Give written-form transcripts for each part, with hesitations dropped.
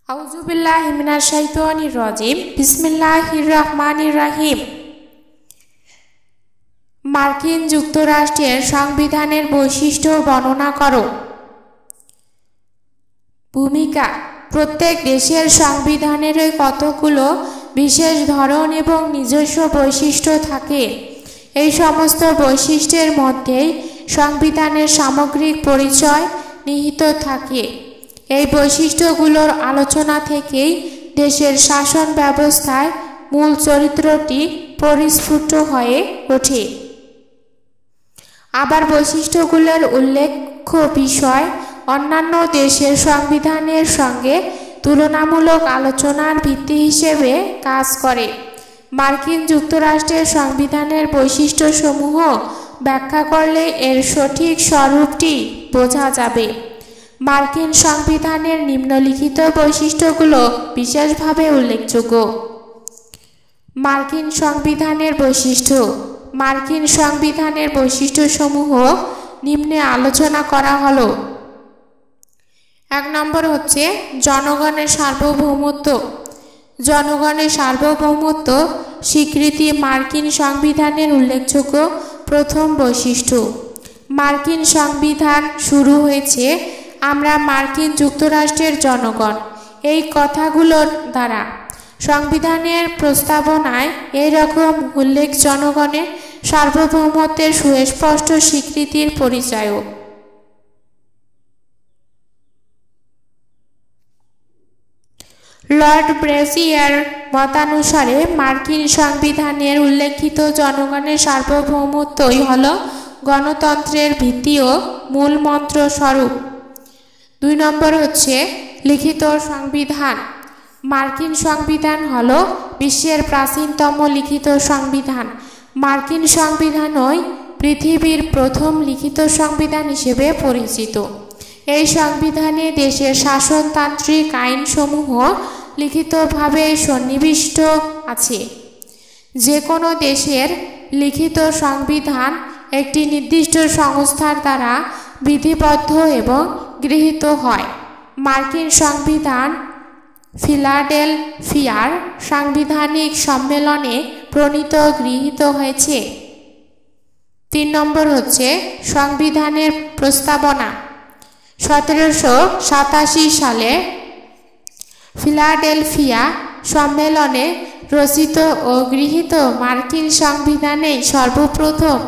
আউযুবিল্লাহি মিনাশ শাইতানির রাজিম। বিসমিল্লাহির রহমানির রহিম। মার্কিন যুক্তরাষ্ট্রের সংবিধানের বৈশিষ্ট্য বর্ণনা করো। ভূমিকা: প্রত্যেক দেশের সংবিধানের কতগুলো বিশেষ ধরন এবং নিজস্ব বৈশিষ্ট্য থাকে। এই সমস্ত বৈশিষ্ট্যের মধ্যেই সংবিধানের সামগ্রিক পরিচয় নিহিত থাকে। এই বৈশিষ্ট্যগুলোর আলোচনা থেকেই দেশের শাসন ব্যবস্থায় মূল চরিত্রটি পরিস্ফুট হয়ে ওঠে। আবার বৈশিষ্ট্যগুলোর উল্লেখ্য বিষয় অন্যান্য দেশের সংবিধানের সঙ্গে তুলনামূলক আলোচনার ভিত্তি হিসেবে কাজ করে। মার্কিন যুক্তরাষ্ট্রের সংবিধানের বৈশিষ্ট্যসমূহ ব্যাখ্যা করলে এর সঠিক স্বরূপটি বোঝা যাবে। মার্কিন সংবিধানের নিম্নলিখিত বৈশিষ্ট্যগুলো বিশেষভাবে উল্লেখযোগ্য। মার্কিন সংবিধানের বৈশিষ্ট্য। মার্কিন সংবিধানের বৈশিষ্ট্যসমূহ নিম্নে আলোচনা করা হলো। 1 নম্বর হচ্ছে জনগণের সার্বভৌমত্ব। জনগণের সার্বভৌমত্ব স্বীকৃতি মার্কিন সংবিধানের উল্লেখযোগ্য প্রথম বৈশিষ্ট্য। মার্কিন সংবিধান শুরু হয়েছে আমরা মার্কিন যুক্তরাষ্ট্রের জনগণ, এই কথাগুলোর দ্বারা। সংবিধানের প্রস্তাবনায় এই রকম উল্লেখ জনগণের সার্বভৌমত্বের সুস্পষ্ট স্বীকৃতির পরিচায়ক। লর্ড ব্রেসিয়ার মতানুসারে মার্কিন সংবিধানের উল্লেখিত জনগণের সার্বভৌমত্বই হল গণতন্ত্রের ভিত্তি ও মূল মন্ত্র স্বরূপ। 2 নম্বর হচ্ছে লিখিত সংবিধান। মার্কিন সংবিধান হল বিশ্বের প্রাচীনতম লিখিত সংবিধান। মার্কিন সংবিধানই পৃথিবীর প্রথম লিখিত সংবিধান হিসেবে পরিচিত। এই সংবিধানে দেশের শাসনতান্ত্রিক আইনসমূহ লিখিতভাবে সন্নিবিষ্ট আছে। যে কোনো দেশের লিখিত সংবিধান একটি নির্দিষ্ট সংস্থার দ্বারা বিধিবদ্ধ এবং গৃহীত হয়। মার্কিন সংবিধান ফিলাডেলফিয়ার সাংবিধানিক সম্মেলনে প্রণীত গৃহীত হয়েছে। 3 নম্বর হচ্ছে সংবিধানের প্রস্তাবনা। 1787 সালে ফিলাডেলফিয়া সম্মেলনে রচিত ও গৃহীত মার্কিন সংবিধানে সর্বপ্রথম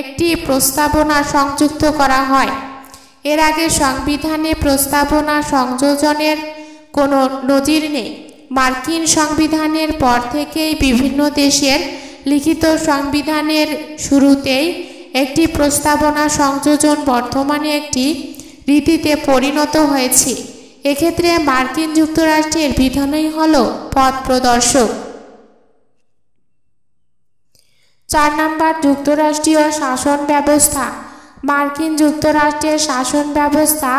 একটি প্রস্তাবনা সংযুক্ত করা হয়। এর আগে সংবিধানে প্রস্তাবনা সংযোজনের কোনো নজির নেই। মার্কিন সংবিধানের পর থেকেই বিভিন্ন দেশের লিখিত সংবিধানের শুরুতেই একটি প্রস্তাবনা সংযোজন বর্তমানে একটি রীতিতে পরিণত হয়েছে। এক্ষেত্রে মার্কিন যুক্তরাষ্ট্রের বিধানই হল পথ প্রদর্শক। 4 নম্বর যুক্তরাষ্ট্রীয় শাসন ব্যবস্থা। মার্কিন যুক্তরাষ্ট্রের শাসন ব্যবস্থা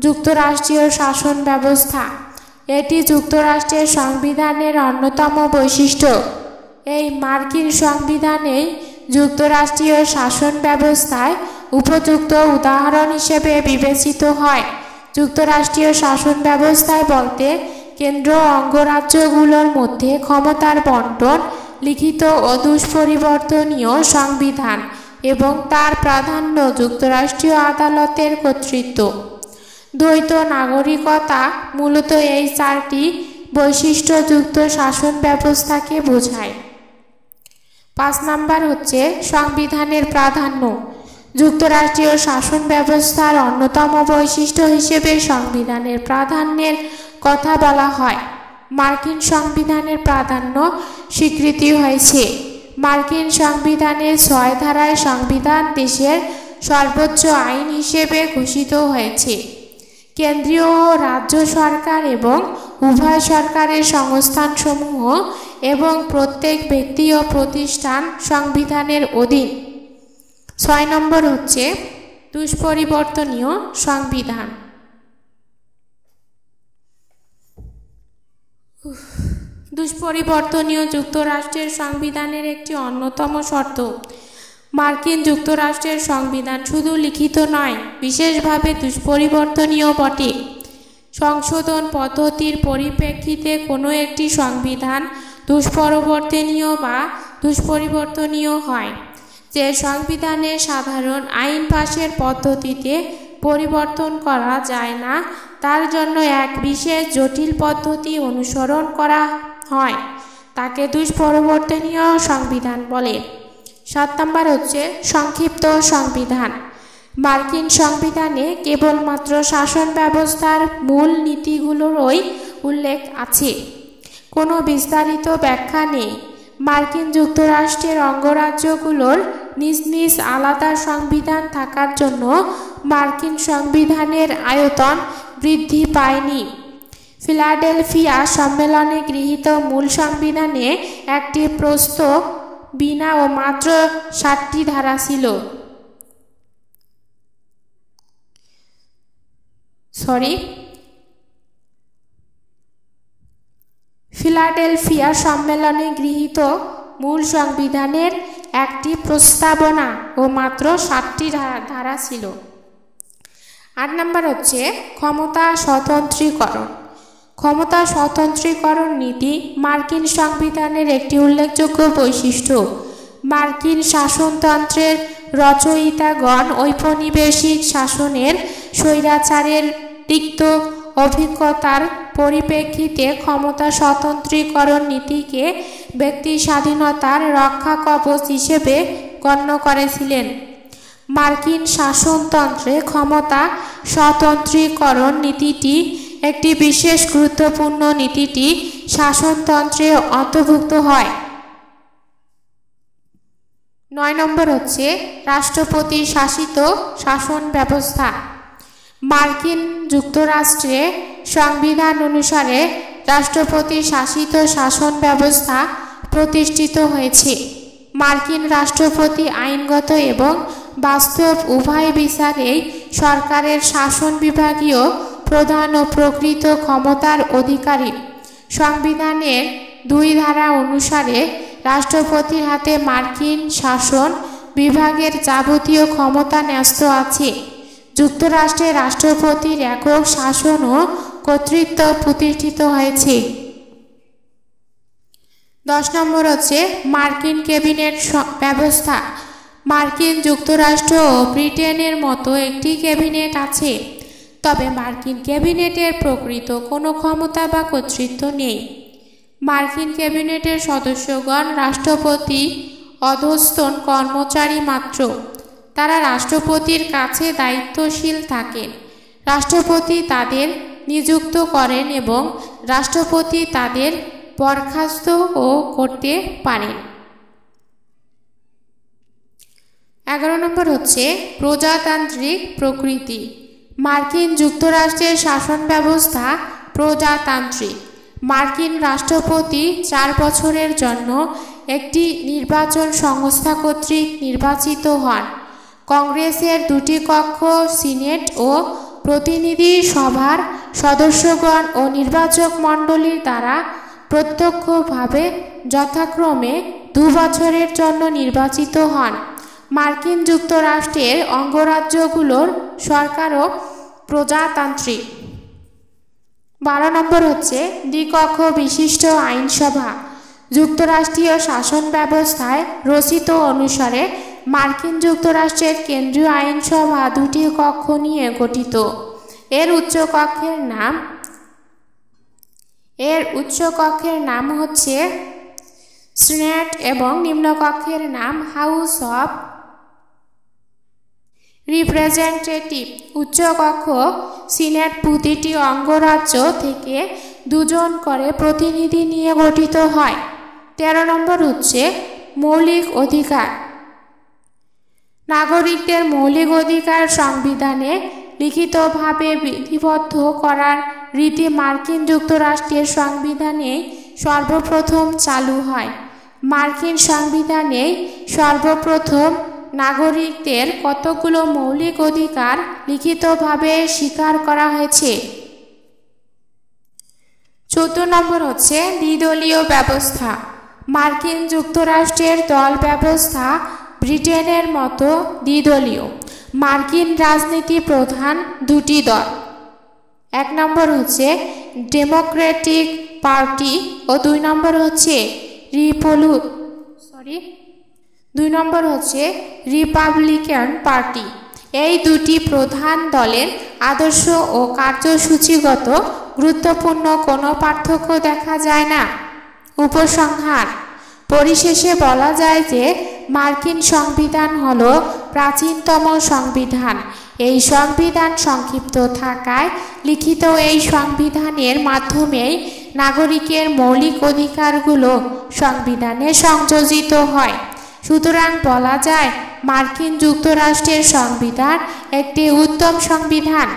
যুক্তরাষ্ট্রীয় শাসন ব্যবস্থা। এটি যুক্তরাষ্ট্রের সংবিধানের অন্যতম বৈশিষ্ট্য। এই মার্কিন সংবিধানেই যুক্তরাষ্ট্রীয় শাসন ব্যবস্থায় উপযুক্ত উদাহরণ হিসেবে বিবেচিত হয়। যুক্তরাষ্ট্রীয় শাসন ব্যবস্থায় বলতে কেন্দ্র অঙ্গরাজ্যগুলোর মধ্যে ক্ষমতার বণ্টন, লিখিত ও দুষ্পরিবর্তনীয় সংবিধান এবং তার প্রাধান্য যুক্তরাষ্ট্রীয় আদালতের কর্তৃত্ব। দ্বৈত নাগরিকতা মূলত এই 4টি বৈশিষ্ট্যযুক্ত শাসন ব্যবস্থাকে বোঝায়। 5 নম্বর হচ্ছে সংবিধানের প্রাধান্য। যুক্তরাষ্ট্রীয় শাসন ব্যবস্থার অন্যতম বৈশিষ্ট্য হিসেবে সংবিধানের প্রাধান্যের কথা বলা হয়। মার্কিন সংবিধানের প্রাধান্য স্বীকৃতি হয়েছে। মার্কিন সংবিধানের 6 ধারায় সংবিধান দেশের সর্বোচ্চ আইন হিসেবে ঘোষিত হয়েছে। কেন্দ্রীয় ও রাজ্য সরকার এবং উভয় সরকারের সংস্থানসমূহ এবং প্রত্যেক ব্যক্তি ও প্রতিষ্ঠান সংবিধানের অধীন। 6 নম্বর হচ্ছে দুষ্পরিবর্তনীয় সংবিধান। দুষ্পরিবর্তনীয় যুক্তরাষ্ট্রের সংবিধানের একটি অন্যতম শর্ত। মার্কিন যুক্তরাষ্ট্রের সংবিধান শুধু লিখিত নয়, বিশেষভাবে দুষ্পরিবর্তনীয় বটে। সংশোধন পদ্ধতির পরিপ্রেক্ষিতে কোনো একটি সংবিধান দুষ্পরিবর্তনীয় বা দুষ্পরিবর্তনীয় হয়। যে সংবিধানের সাধারণ আইন পাশের পদ্ধতিতে পরিবর্তন করা যায় না, তার জন্য এক বিশেষ জটিল পদ্ধতি অনুসরণ করা হয়, তাকে দুষ্পরিবর্তনীয় সংবিধান বলে। 7 নম্বর হচ্ছে সংক্ষিপ্ত সংবিধান। মার্কিন সংবিধানে কেবলমাত্র শাসন ব্যবস্থার মূল নীতিগুলোরই উল্লেখ আছে, কোনো বিস্তারিত ব্যাখ্যা নেই। মার্কিন যুক্তরাষ্ট্রের অঙ্গরাজ্যগুলোর নিজ নিজ আলাদা সংবিধান থাকার জন্য মার্কিন সংবিধানের আয়তন বৃদ্ধি পায়নি। ফিলাডেলফিয়া সম্মেলনে গৃহীত মূল সংবিধানে একটি প্রস্তাবনা ও মাত্র 7টি ধারা ছিল। ফিলাডেলফিয়া সম্মেলনে গৃহীত মূল সংবিধানের একটি প্রস্তাবনা ও মাত্র 7টি ধারা ছিল। 8 নম্বর হচ্ছে ক্ষমতা স্বতন্ত্রীকরণ। ক্ষমতা স্বতন্ত্রীকরণ নীতি মার্কিন সংবিধানের একটি উল্লেখযোগ্য বৈশিষ্ট্য। মার্কিন শাসনতন্ত্রের রচয়িতাগণ ঔপনিবেশিক শাসনের স্বৈরাচারের তিক্ত অভিজ্ঞতার পরিপ্রেক্ষিতে ক্ষমতা স্বতন্ত্রীকরণ নীতিকে ব্যক্তি স্বাধীনতার রক্ষা কবচ হিসেবে গণ্য করেছিলেন। মার্কিন শাসনতন্ত্রে ক্ষমতা স্বতন্ত্রীকরণ নীতিটি একটি বিশেষ গুরুত্বপূর্ণ নীতিটি শাসনতন্ত্রে অন্তর্ভুক্ত হয়। 9 নম্বর হচ্ছে রাষ্ট্রপতি শাসিত শাসন ব্যবস্থা। মার্কিন যুক্তরাষ্ট্রে সংবিধান অনুসারে রাষ্ট্রপতি শাসিত শাসন ব্যবস্থা প্রতিষ্ঠিত হয়েছে। মার্কিন রাষ্ট্রপতি আইনগত এবং বাস্তব উভয় বিচারেই সরকারের শাসন বিভাগীয় প্রধান ও প্রকৃত ক্ষমতার অধিকারী। সংবিধানের 2 ধারা অনুসারে রাষ্ট্রপতির হাতে মার্কিন শাসন বিভাগের যাবতীয় ক্ষমতা ন্যস্ত আছে। যুক্তরাষ্ট্রের রাষ্ট্রপতির একক শাসন ও কর্তৃত্ব প্রতিষ্ঠিত হয়েছে। 10 নম্বর হচ্ছে মার্কিন ক্যাবিনেট ব্যবস্থা। মার্কিন যুক্তরাষ্ট্র ও ব্রিটেনের মতো একটি ক্যাবিনেট আছে, তবে মার্কিন ক্যাবিনেটের প্রকৃত কোনো ক্ষমতা বা কর্তৃত্ব নেই। মার্কিন ক্যাবিনেটের সদস্যগণ রাষ্ট্রপতি অধস্তন কর্মচারী মাত্র। তারা রাষ্ট্রপতির কাছে দায়িত্বশীল থাকেন। রাষ্ট্রপতি তাদের নিযুক্ত করেন এবং রাষ্ট্রপতি তাদের বরখাস্ত ও করতে পারেন। 11 নম্বর হচ্ছে প্রজাতান্ত্রিক প্রকৃতি। মার্কিন যুক্তরাষ্ট্রের শাসন ব্যবস্থা প্রজাতান্ত্রিক। মার্কিন রাষ্ট্রপতি 4 বছরের জন্য একটি নির্বাচন সংস্থা কর্তৃক নির্বাচিত হন। কংগ্রেসের 2টি কক্ষ, সিনেট ও প্রতিনিধি সভার সদস্যগণ ও নির্বাচক মণ্ডলীর দ্বারা প্রত্যক্ষভাবে যথাক্রমে 2 বছরের জন্য নির্বাচিত হন। মার্কিন যুক্তরাষ্ট্রের অঙ্গরাজ্যগুলোর সরকারও প্রজাতান্ত্রিক। 12 নম্বর হচ্ছে দ্বিকক্ষ বিশিষ্ট আইনসভা। যুক্তরাষ্ট্রীয় শাসন ব্যবস্থায় রচিত অনুসারে মার্কিন যুক্তরাষ্ট্রের কেন্দ্রীয় আইনসভা 2টি কক্ষ নিয়ে গঠিত। এর উচ্চকক্ষের নাম হচ্ছে সিনেট এবং নিম্নকক্ষের নাম হাউস অব রিপ্রেজেন্টেটিভ। উচ্চকক্ষ সিনেট প্রতিটি অঙ্গরাজ্য থেকে 2 জন করে প্রতিনিধি নিয়ে গঠিত হয়। 13 নম্বর হচ্ছে মৌলিক অধিকার। নাগরিকদের মৌলিক অধিকার সংবিধানে লিখিতভাবে বিধিবদ্ধ করার রীতি মার্কিন যুক্তরাষ্ট্রের সংবিধানে সর্বপ্রথম চালু হয়। মার্কিন সংবিধানে সর্বপ্রথম নাগরিকদের কতগুলো মৌলিক অধিকার লিখিতভাবে স্বীকার করা হয়েছে। 14 নম্বর হচ্ছে দ্বিদলীয় ব্যবস্থা। মার্কিন যুক্তরাষ্ট্রের দল ব্যবস্থা ব্রিটেনের মতো দ্বিদলীয়। মার্কিন রাজনীতি প্রধান 2টি দল। 1 নম্বর হচ্ছে ডেমোক্রেটিক পার্টি ও 2 নম্বর হচ্ছে রিপাবলিকান পার্টি। এই দুটি প্রধান দলের আদর্শ ও কার্যসূচিগত গুরুত্বপূর্ণ কোনো পার্থক্য দেখা যায় না। উপসংহার: পরিশেষে বলা যায় যে মার্কিন সংবিধান হল প্রাচীনতম সংবিধান। এই সংবিধান সংক্ষিপ্ত থাকায় লিখিত এই সংবিধানের মাধ্যমেই নাগরিকের মৌলিক অধিকারগুলো সংবিধানে সংযোজিত হয়। সুতরাং বলা যায় মার্কিন যুক্তরাষ্ট্রের সংবিধান একটি উত্তম সংবিধান।